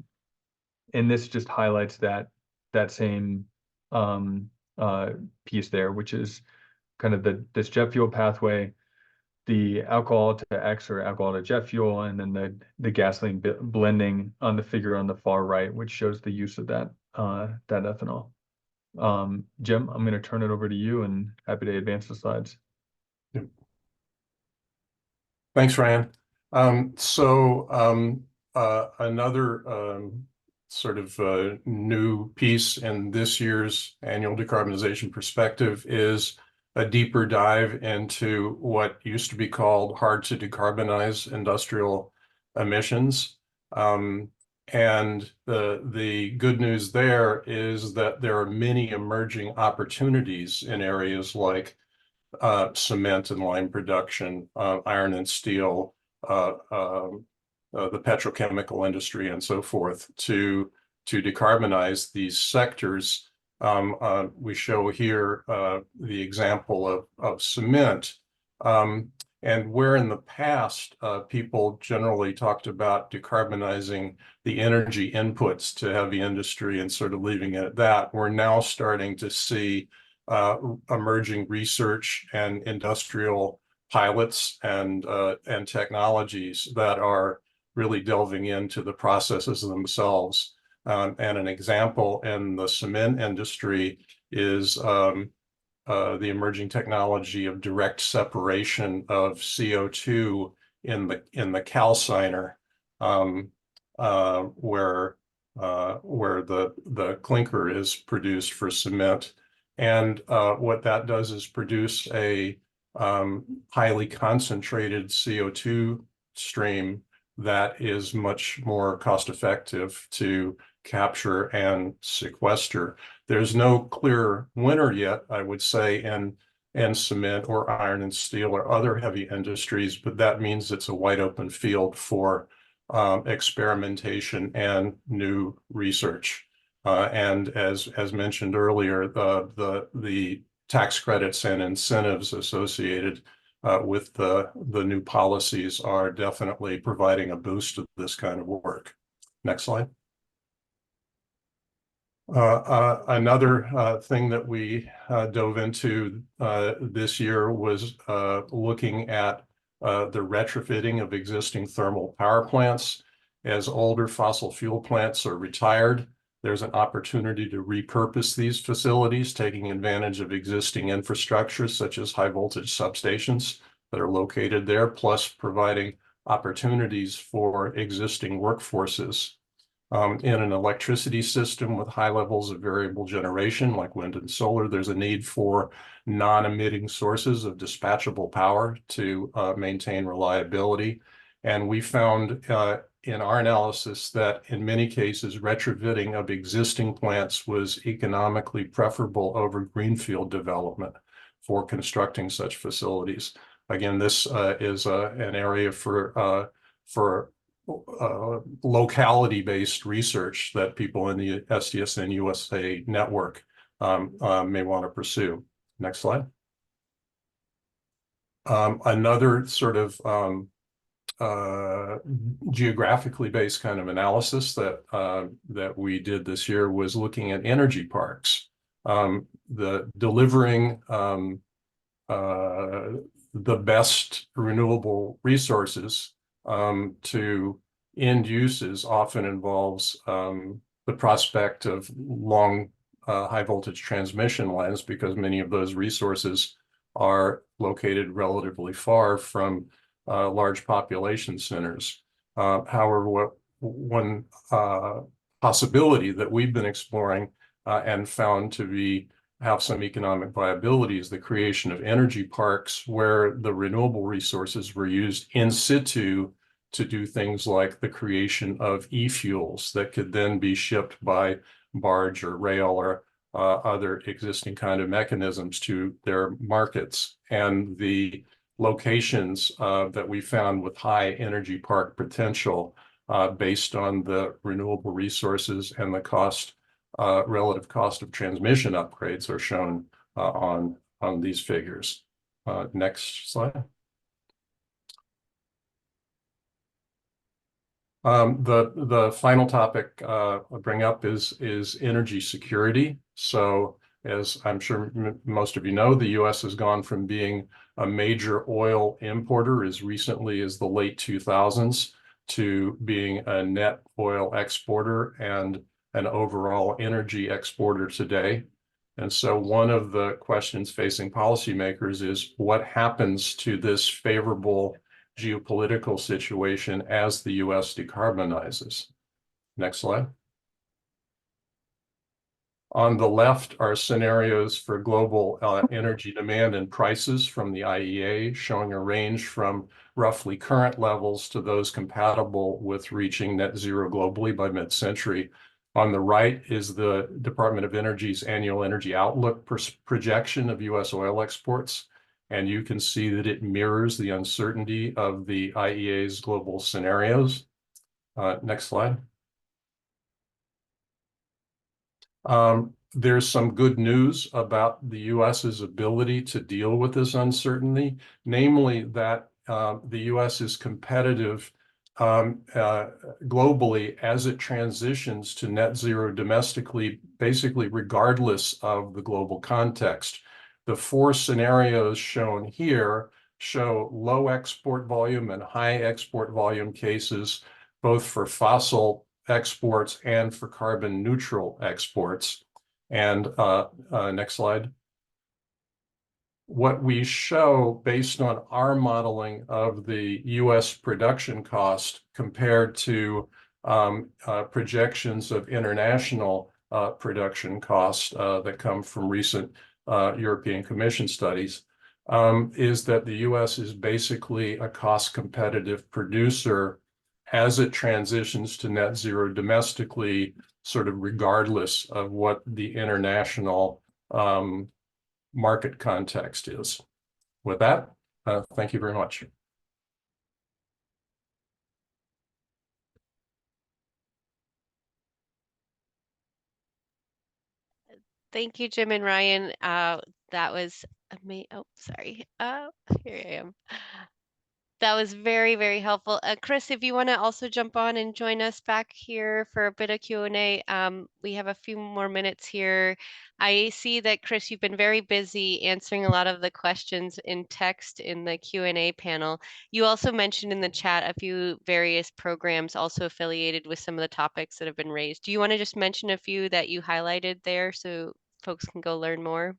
this just highlights that same piece there, which is kind of this jet fuel pathway, the alcohol to X or alcohol to jet fuel, and then the gasoline blending on the figure on the far right, which shows the use of that ethanol. Jim, I'm going to turn it over to you, and happy to advance the slides. Thanks, Ryan. Another sort of new piece in this year's Annual Decarbonization Perspective is a deeper dive into what used to be called hard to decarbonize industrial emissions. And the good news there is that there are many emerging opportunities in areas like cement and lime production, iron and steel, the petrochemical industry, and so forth, to decarbonize these sectors. We show here the example of cement. And where in the past, people generally talked about decarbonizing the energy inputs to heavy industry and sort of leaving it at that, we're now starting to see emerging research and industrial pilots and technologies that are really delving into the processes themselves. And an example in the cement industry is the emerging technology of direct separation of CO2 in the calciner, where the clinker is produced for cement. And what that does is produce a highly concentrated CO2 stream that is much more cost-effective to capture and sequester. There's no clear winner yet, I would say, in cement or iron and steel or other heavy industries, but that means it's a wide open field for experimentation and new research. And as mentioned earlier, the tax credits and incentives associated with the new policies are definitely providing a boost to this kind of work. Next slide. Another thing that we dove into this year was looking at the retrofitting of existing thermal power plants. As older fossil fuel plants are retired, there's an opportunity to repurpose these facilities, taking advantage of existing infrastructure such as high voltage substations that are located there, plus providing opportunities for existing workforces. In an electricity system with high levels of variable generation like wind and solar, there's a need for non-emitting sources of dispatchable power to maintain reliability. And we found in our analysis that in many cases, retrofitting of existing plants was economically preferable over greenfield development for constructing such facilities. Again, this is an area for locality-based research that people in the SDSN USA network may want to pursue. Next slide. Another sort of geographically based kind of analysis that we did this year was looking at energy parks. the delivering the best renewable resources to end uses often involves the prospect of long high voltage transmission lines, because many of those resources are located relatively far from large population centers. However, one possibility that we've been exploring and found to have some economic viability is the creation of energy parks where the renewable resources were used in situ to do things like the creation of e-fuels that could then be shipped by barge or rail or other existing kind of mechanisms to their markets. And the locations that we found with high energy park potential based on the renewable resources and the relative cost of transmission upgrades are shown on these figures. Next slide. The final topic I'll bring up is energy security. So, as I'm sure most of you know, the U.S. has gone from being a major oil importer as recently as the late 2000s to being a net oil exporter and an overall energy exporter today. And so one of the questions facing policymakers is what happens to this favorable geopolitical situation as the U.S. decarbonizes. Next slide. On the left are scenarios for global energy demand and prices from the IEA, showing a range from roughly current levels to those compatible with reaching net zero globally by mid-century. On the right is the Department of Energy's annual energy outlook projection of U.S. oil exports. And you can see that it mirrors the uncertainty of the IEA's global scenarios. Next slide. There's some good news about the U.S.'s ability to deal with this uncertainty, namely that the U.S. is competitive globally as it transitions to net zero domestically, basically regardless of the global context. The four scenarios shown here show low export volume and high export volume cases, both for fossil exports and for carbon neutral exports. And next slide. What we show based on our modeling of the U.S. production cost compared to projections of international production costs that come from recent European Commission studies is that the U.S. is basically a cost competitive producer as it transitions to net zero domestically, sort of regardless of what the international market context is. With that, thank you very much. Thank you, Jim and Ryan. That was amazing. Oh, sorry. Here I am. That was very, very helpful. Chris, if you want to also jump on and join us back here for a bit of Q&A, we have a few more minutes here. I see that, Chris, you've been very busy answering a lot of the questions in text in the Q&A panel. You also mentioned in the chat a few various programs also affiliated with some of the topics that have been raised. Do you want to just mention a few that you highlighted there so folks can go learn more?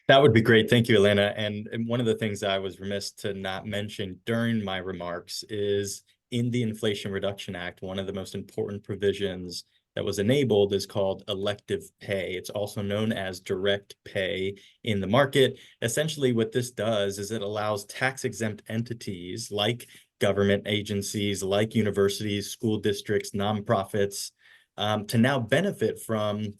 That would be great. Thank you, Elena. And one of the things I was remiss to not mention during my remarks is in the Inflation Reduction Act, one of the most important provisions that was enabled is called elective pay. It's also known as direct pay in the market. Essentially, what this does is it allows tax-exempt entities like government agencies, like universities, school districts, nonprofits, to now benefit from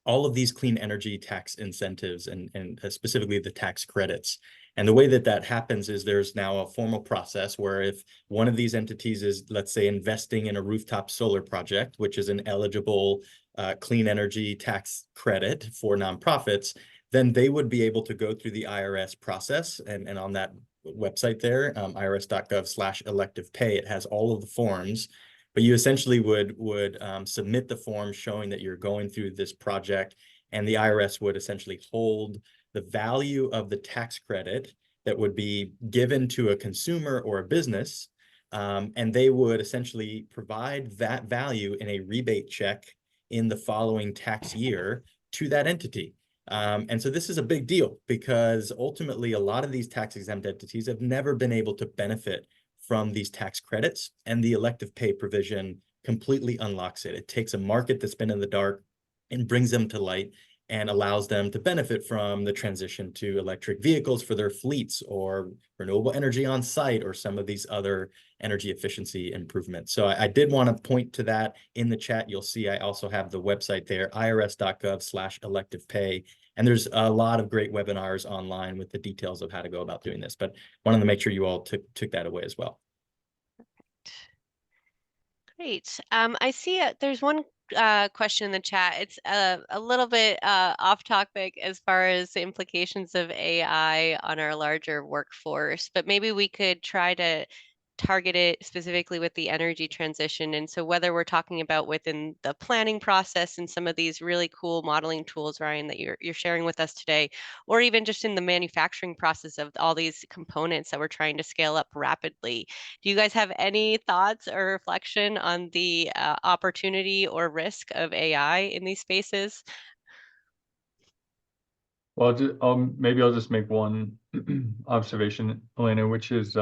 all of these clean energy tax incentives and specifically the tax credits. And the way that that happens is there's now a formal process where if one of these entities is, let's say, investing in a rooftop solar project, which is an eligible clean energy tax credit for nonprofits, then they would be able to go through the IRS process. And on that website there, irs.gov/elective pay, it has all of the forms. But you essentially would submit the form showing that you're going through this project, and the IRS would essentially hold the value of the tax credit that would be given to a consumer or a business, and they would essentially provide that value in a rebate check in the following tax year to that entity. And so this is a big deal because ultimately a lot of these tax exempt entities have never been able to benefit from these tax credits, and the elective pay provision completely unlocks it. It takes a market that's been in the dark and brings them to light and allows them to benefit from the transition to electric vehicles for their fleets or renewable energy on site or some of these other energy efficiency improvements. So I did want to point to that in the chat. You'll see I also have the website there, irs.gov/elective pay. And there's a lot of great webinars online with the details of how to go about doing this, but wanted to make sure you all took that away as well. Great. I see there's one question in the chat. It's a little bit off topic as far as the implications of AI on our larger workforce, but maybe we could try to target it specifically with the energy transition. And so whether we're talking about within the planning process and some of these really cool modeling tools, Ryan, that you're sharing with us today, or even just in the manufacturing process of all these components that we're trying to scale up rapidly. Do you guys have any thoughts or reflection on the opportunity or risk of AI in these spaces? Well, maybe I'll just make one observation, Elena, which is,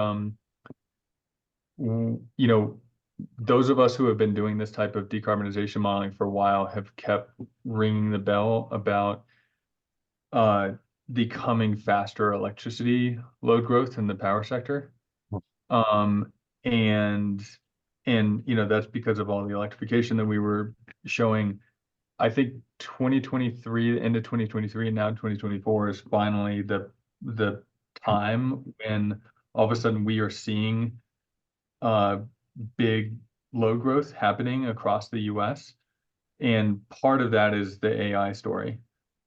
those of us who have been doing this type of decarbonization modeling for a while have kept ringing the bell about the coming faster electricity load growth in the power sector. And that's because of all the electrification that we were showing. I think 2023, end of 2023, and now 2024 is finally the time when all of a sudden we are seeing big load growth happening across the US. And part of that is the AI story.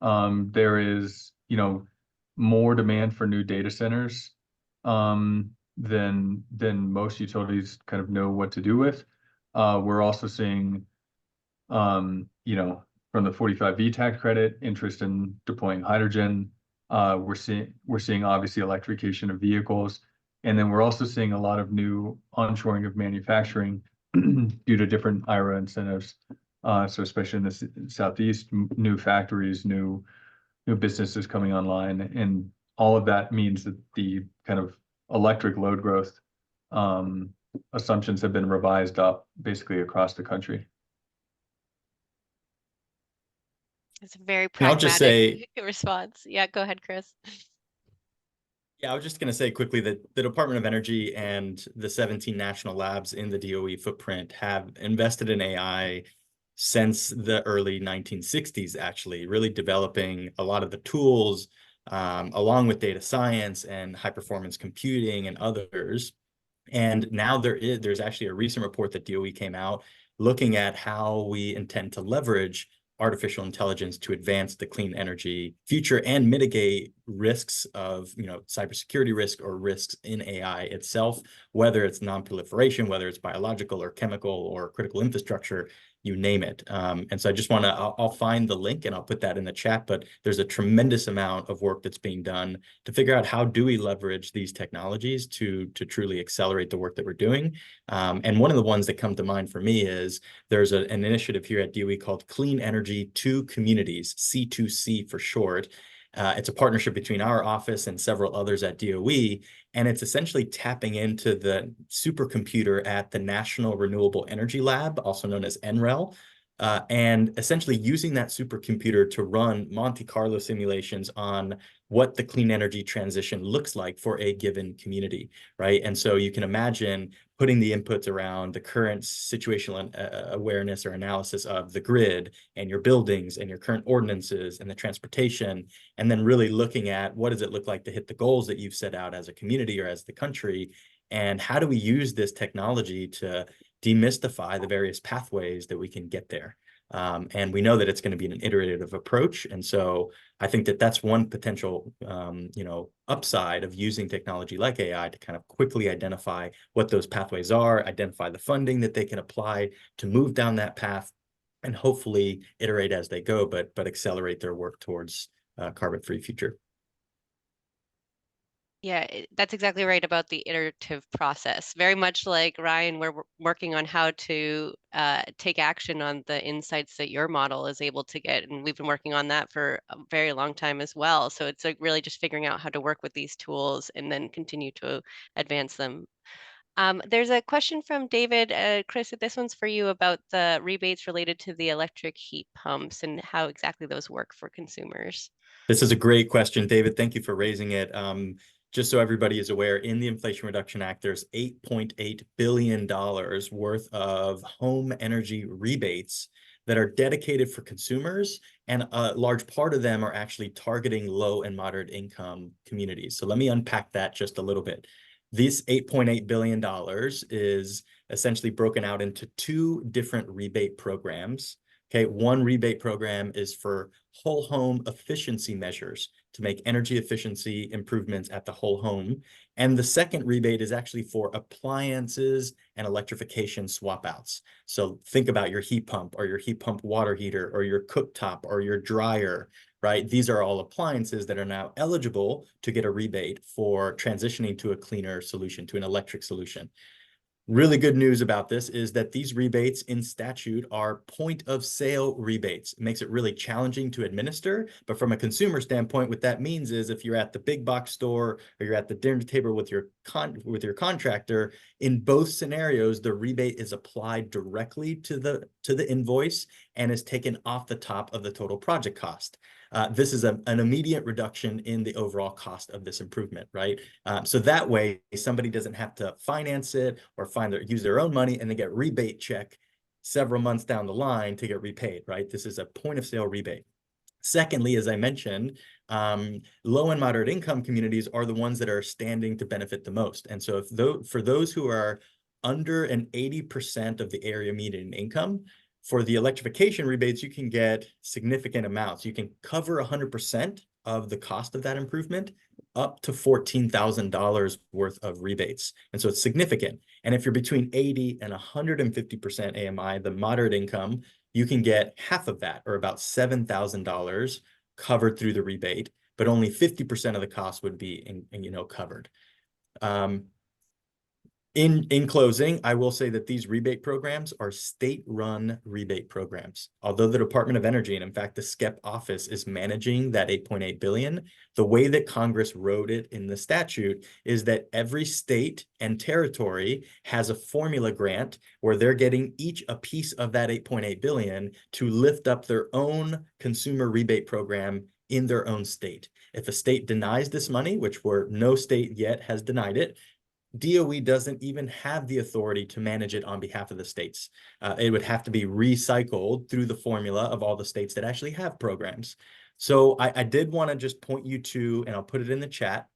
There is, more demand for new data centers than most utilities kind of know what to do with. We're also seeing, from the 45V tax credit, interest in deploying hydrogen. We're seeing obviously electrification of vehicles. And then we're also seeing a lot of new onshoring of manufacturing due to different IRA incentives. So especially in the Southeast, new factories, new businesses coming online, and all of that means that the kind of electric load growth assumptions have been revised up basically across the country. It's a very pragmatic I'll just say, response. Yeah, go ahead, Chris. Yeah, I was just going to say quickly that the Department of Energy and the 17 national labs in the DOE footprint have invested in AI since the early 1960s, actually, really developing a lot of the tools along with data science and high performance computing and others. And now there's actually a recent report that DOE came out looking at how we intend to leverage artificial intelligence to advance the clean energy future and mitigate risks of, cybersecurity risk or risks in AI itself, whether it's non-proliferation, whether it's biological or chemical or critical infrastructure, you name it. And so I just want to, I'll find the link and I'll put that in the chat, but there's a tremendous amount of work that's being done to figure out how do we leverage these technologies to truly accelerate the work that we're doing. And one of the ones that come to mind for me is there's an initiative here at DOE called Clean Energy to Communities, C2C for short. It's a partnership between our office and several others at DOE, and it's essentially tapping into the supercomputer at the National Renewable Energy Lab, also known as NREL, and essentially using that supercomputer to run Monte Carlo simulations on what the clean energy transition looks like for a given community, right? And so you can imagine putting the inputs around the current situational awareness or analysis of the grid and your buildings and your current ordinances and the transportation, and then really looking at what does it look like to hit the goals that you've set out as a community or as the country, and how do we use this technology to demystify the various pathways that we can get there. And we know that it's going to be an iterative approach. And so I think that that's one potential, upside of using technology like AI to kind of quickly identify what those pathways are, identify the funding that they can apply to move down that path, and hopefully iterate as they go, but accelerate their work towards a carbon-free future. Yeah, that's exactly right about the iterative process. Very much like Ryan, we're working on how to take action on the insights that your model is able to get. And we've been working on that for a very long time as well. So it's like really just figuring out how to work with these tools and then continue to advance them. There's a question from David. Chris, this one's for you about the rebates related to the electric heat pumps and how exactly those work for consumers. This is a great question, David. Thank you for raising it. Just so everybody is aware, in the Inflation Reduction Act, there's $8.8 billion worth of home energy rebates that are dedicated for consumers, and a large part of them are actually targeting low and moderate income communities. So let me unpack that just a little bit. This $8.8 billion is essentially broken out into two different rebate programs. Okay, one rebate program is for whole home efficiency measures to make energy efficiency improvements at the whole home. And the second rebate is actually for appliances and electrification swap outs. So think about your heat pump or your heat pump water heater or your cooktop or your dryer, right? These are all appliances that are now eligible to get a rebate for transitioning to a cleaner solution, to an electric solution. Really good news about this is that these rebates in statute are point of sale rebates. It makes it really challenging to administer, but from a consumer standpoint, what that means is if you're at the big box store or you're at the dinner table with your contractor, in both scenarios, the rebate is applied directly to the invoice and is taken off the top of the total project cost. This is an immediate reduction in the overall cost of this improvement, right? So that way, somebody doesn't have to finance it or use their own money and they get rebate check several months down the line to get repaid, right? This is a point of sale rebate. Secondly, as I mentioned, low and moderate income communities are the ones that are standing to benefit the most. And so for those who are under an 80% of the area median income, for the electrification rebates, you can get significant amounts. You can cover 100% of the cost of that improvement, up to $14,000 worth of rebates. And so it's significant. And if you're between 80 and 150% AMI, the moderate income, you can get half of that, or about $7,000 covered through the rebate, but only 50% of the cost would be covered. In closing, I will say that these rebate programs are state-run rebate programs. Although the Department of Energy, and in fact, the SCEP office is managing that $8.8 billion, the way that Congress wrote it in the statute is that every state and territory has a formula grant where they're getting each a piece of that $8.8 billion to lift up their own consumer rebate program in their own state. If a state denies this money, which no state yet has denied it, DOE doesn't even have the authority to manage it on behalf of the states. It would have to be recycled through the formula of all the states that actually have programs. So I did want to just point you to, and I'll put it in the chat,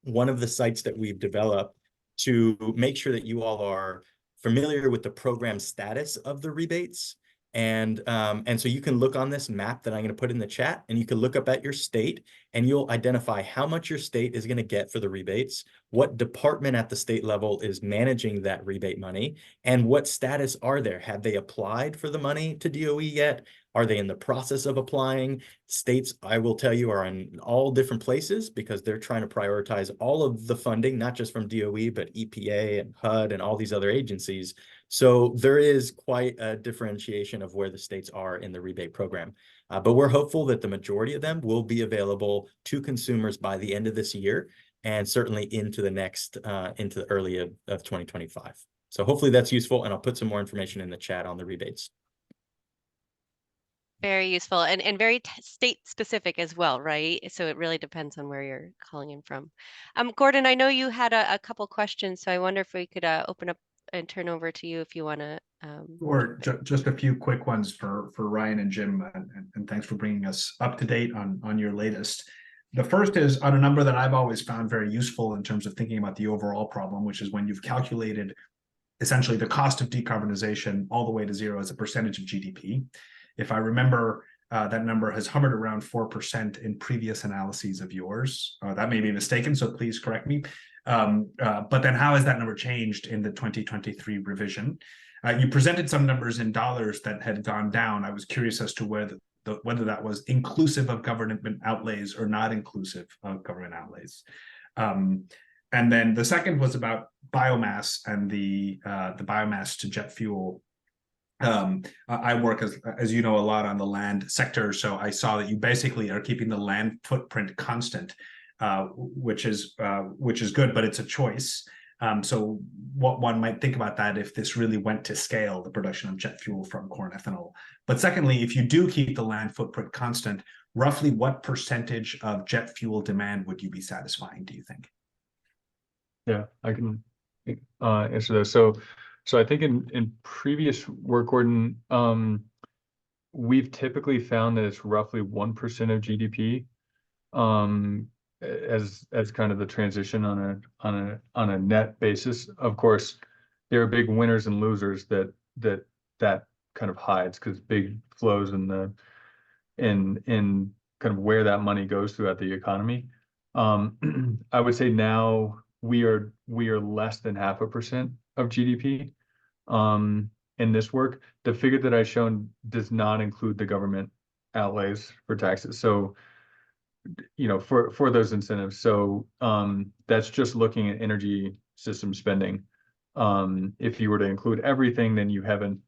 one of the sites that we've developed to make sure that you all are familiar with the program status of the rebates. And so you can look on this map that I'm going to put in the chat, and you can look up at your state and you'll identify how much your state is going to get for the rebates, what department at the state level is managing that rebate money, and what status are there? Have they applied for the money to DOE yet? Are they in the process of applying? States, I will tell you, are in all different places because they're trying to prioritize all of the funding, not just from DOE, but EPA and HUD and all these other agencies. So there is quite a differentiation of where the states are in the rebate program. But we're hopeful that the majority of them will be available to consumers by the end of this year and certainly into the early of 2025. So hopefully that's useful, and I'll put some more information in the chat on the rebates. Very useful and very state specific as well, right? So it really depends on where you're calling in from. Gordon, I know you had a couple questions, so I wonder if we could open up and turn over to you if you want to. Or just a few quick ones for Ryan and Jim, and thanks for bringing us up to date on your latest. The first is on a number that I've always found very useful in terms of thinking about the overall problem, which is when you've calculated essentially the cost of decarbonization all the way to zero as a percentage of GDP. If I remember, that number has hovered around 4% in previous analyses of yours. That may be mistaken, so please correct me. But then how has that number changed in the 2023 revision? You presented some numbers in dollars that had gone down. I was curious as to whether that was inclusive of government outlays or not inclusive of government outlays. And then the second was about biomass and the biomass to jet fuel. I work, as you know, a lot on the land sector, so I saw that you basically are keeping the land footprint constant, which is good, but it's a choice. So what one might think about that if this really went to scale, the production of jet fuel from corn ethanol. But secondly, if you do keep the land footprint constant, roughly what percentage of jet fuel demand would you be satisfying, do you think? Yeah, I can answer those. So I think in previous work, Gordon, we've typically found that it's roughly 1% of GDP, as kind of the transition on a net basis. Of course, there are big winners and losers that kind of hides, because big flows in kind of where that money goes throughout the economy. I would say now we are less than 0.5% of GDP in this work. The figure that I've shown does not include the government outlays for taxes. So, for those incentives. So that's just looking at energy system spending. If you were to include everything, then you haven't,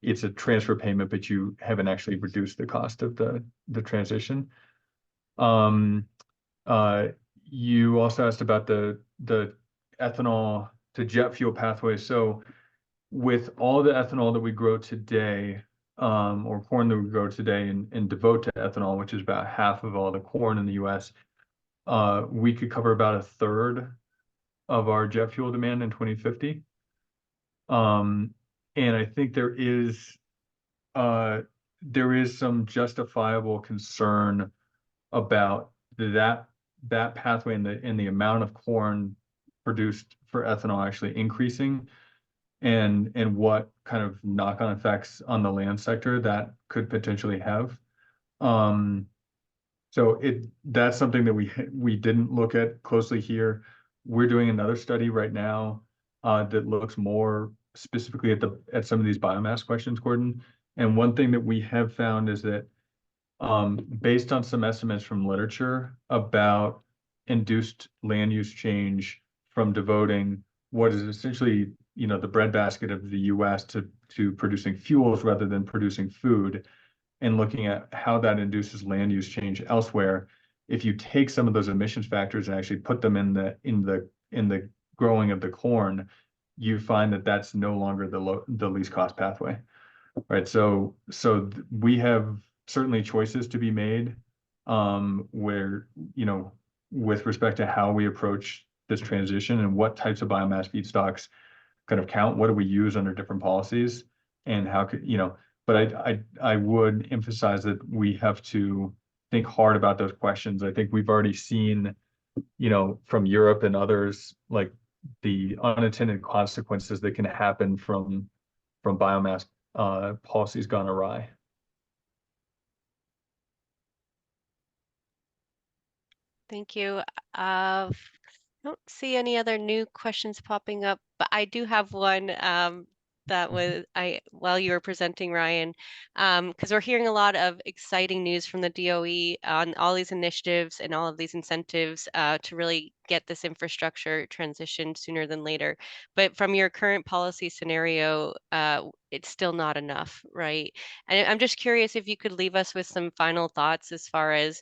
it's a transfer payment, but you haven't actually reduced the cost of the transition. You also asked about the ethanol to jet fuel pathway. So with all the ethanol that we grow today, or corn that we grow today and devote to ethanol, which is about half of all the corn in the US, we could cover about 1/3 of our jet fuel demand in 2050. And I think there is some justifiable concern about that pathway and the amount of corn produced for ethanol actually increasing, and what kind of knock-on effects on the land sector that could potentially have. So that's something that we didn't look at closely here. We're doing another study right now that looks more specifically at some of these biomass questions, Gordon. And one thing that we have found is that based on some estimates from literature about induced land use change from devoting what is essentially, the breadbasket of the US to producing fuels rather than producing food, and looking at how that induces land use change elsewhere. If you take some of those emissions factors and actually put them in the growing of the corn, you find that that's no longer the least cost pathway, right? So we have certainly choices to be made, where, with respect to how we approach this transition and what types of biomass feedstocks kind of count, what do we use under different policies, and how could, but I would emphasize that we have to think hard about those questions. I think we've already seen, from Europe and others, like the unintended consequences that can happen from biomass policies gone awry. Thank you. I don't see any other new questions popping up, but I do have one that was while you were presenting, Ryan, because we're hearing a lot of exciting news from the DOE on all these initiatives and all of these incentives to really get this infrastructure transitioned sooner than later. But from your current policy scenario, it's still not enough, right? And I'm just curious if you could leave us with some final thoughts as far as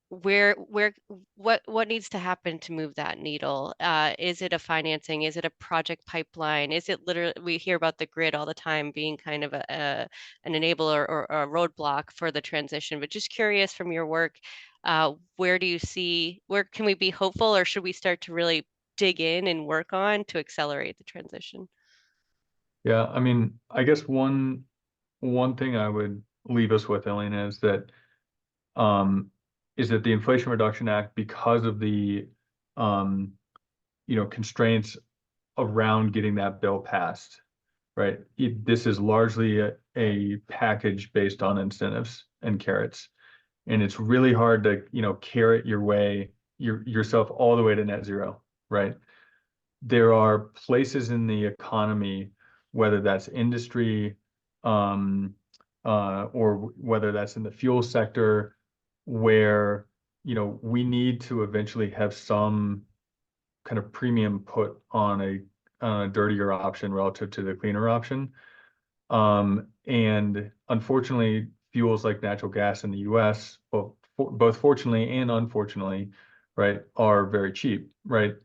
what needs to happen to move that needle? Is it a financing? Is it a project pipeline? Is it literally, we hear about the grid all the time being kind of an enabler or a roadblock for the transition, but just curious from your work, where can we be hopeful, or should we start to really dig in and work on to accelerate the transition? Yeah, I mean, I guess one thing I would leave us with, Elena, is that the Inflation Reduction Act, because of the constraints around getting that bill passed, right? This is largely a package based on incentives and carrots, and it's really hard to carrot yourself all the way to net zero, right? There are places in the economy whether that's industry, or whether that's in the fuel sector, where, you know, we need to eventually have some kind of premium put on a dirtier option relative to the cleaner option. And unfortunately, fuels like natural gas in the US, both fortunately and unfortunately, right, are very cheap, right?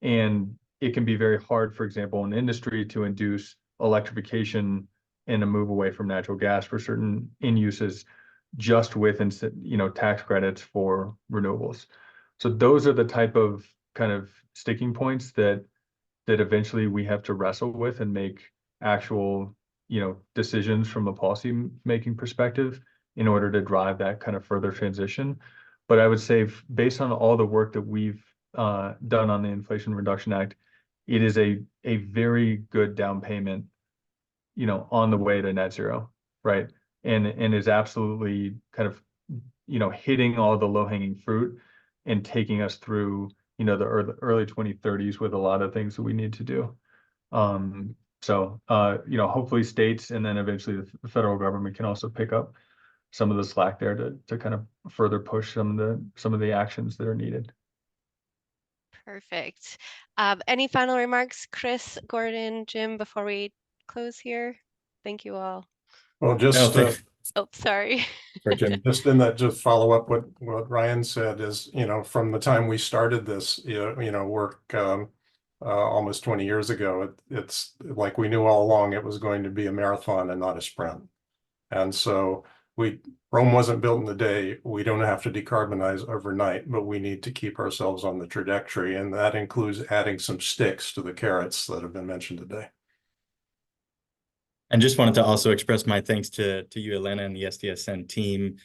And it can be very hard, for example, in industry to induce electrification and a move away from natural gas for certain end uses just with, you know, tax credits for renewables. So those are the type of kind of sticking points that eventually we have to wrestle with and make actual, you know, decisions from a policy making perspective in order to drive that kind of further transition. But I would say, based on all the work that we've done on the Inflation Reduction Act, it is a very good down payment, you know, on the way to net zero, right? And is absolutely kind of, you know, hitting all the low hanging fruit and taking us through, you know, the early 2030s with a lot of things that we need to do. So, you know, hopefully states and then eventually the federal government can also pick up some of the slack there to kind of further push some of the actions that are needed. Perfect. Any final remarks, Chris, Gordon, Jim, before we close here? Thank you all. Well, just Oh, sorry. Jim. just in that, just follow up what Ryan said is, you know, from the time we started this, you know, work almost 20 years ago, it's like we knew all along it was going to be a marathon and not a sprint. And so Rome wasn't built in a day. We don't have to decarbonize overnight, but we need to keep ourselves on the trajectory. And that includes adding some sticks to the carrots that have been mentioned today. And just wanted to also express my thanks to you, Elena, and the SDSN team.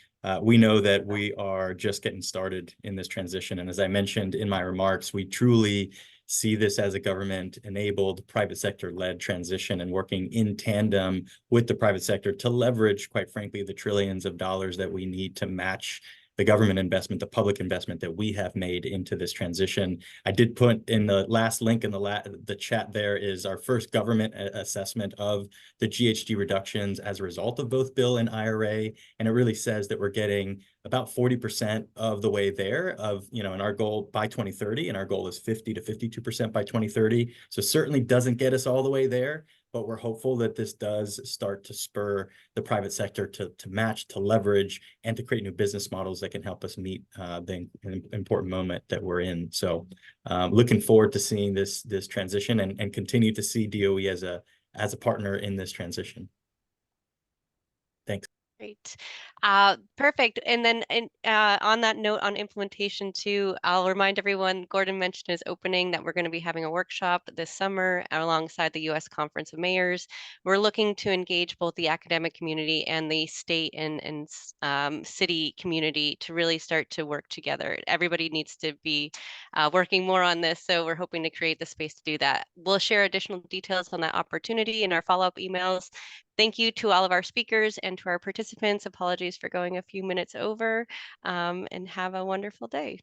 We know that we are just getting started in this transition. And as I mentioned in my remarks, we truly see this as a government-enabled, private sector-led transition and working in tandem with the private sector to leverage, quite frankly, the trillions of dollars that we need to match the government investment, the public investment that we have made into this transition. I did put in the last link in the chat there is our first government assessment of the GHG reductions as a result of both bill and IRA. And it really says that we're getting about 40% of the way there of, you know, and our goal by 2030, and our goal is 50 to 52% by 2030. So certainly doesn't get us all the way there, but we're hopeful that this does start to spur the private sector to match, to leverage, and to create new business models that can help us meet the important moment that we're in. So looking forward to seeing this transition and continue to see DOE as a partner in this transition. Thanks. Great. Perfect. And then on that note on implementation too, I'll remind everyone, Gordon mentioned his opening that we're going to be having a workshop this summer alongside the U.S. Conference of Mayors. We're looking to engage both the academic community and the state and city community to really start to work together. Everybody needs to be working more on this, so we're hoping to create the space to do that. We'll share additional details on that opportunity in our follow-up emails. Thank you to all of our speakers and to our participants. Apologies for going a few minutes over, and have a wonderful day.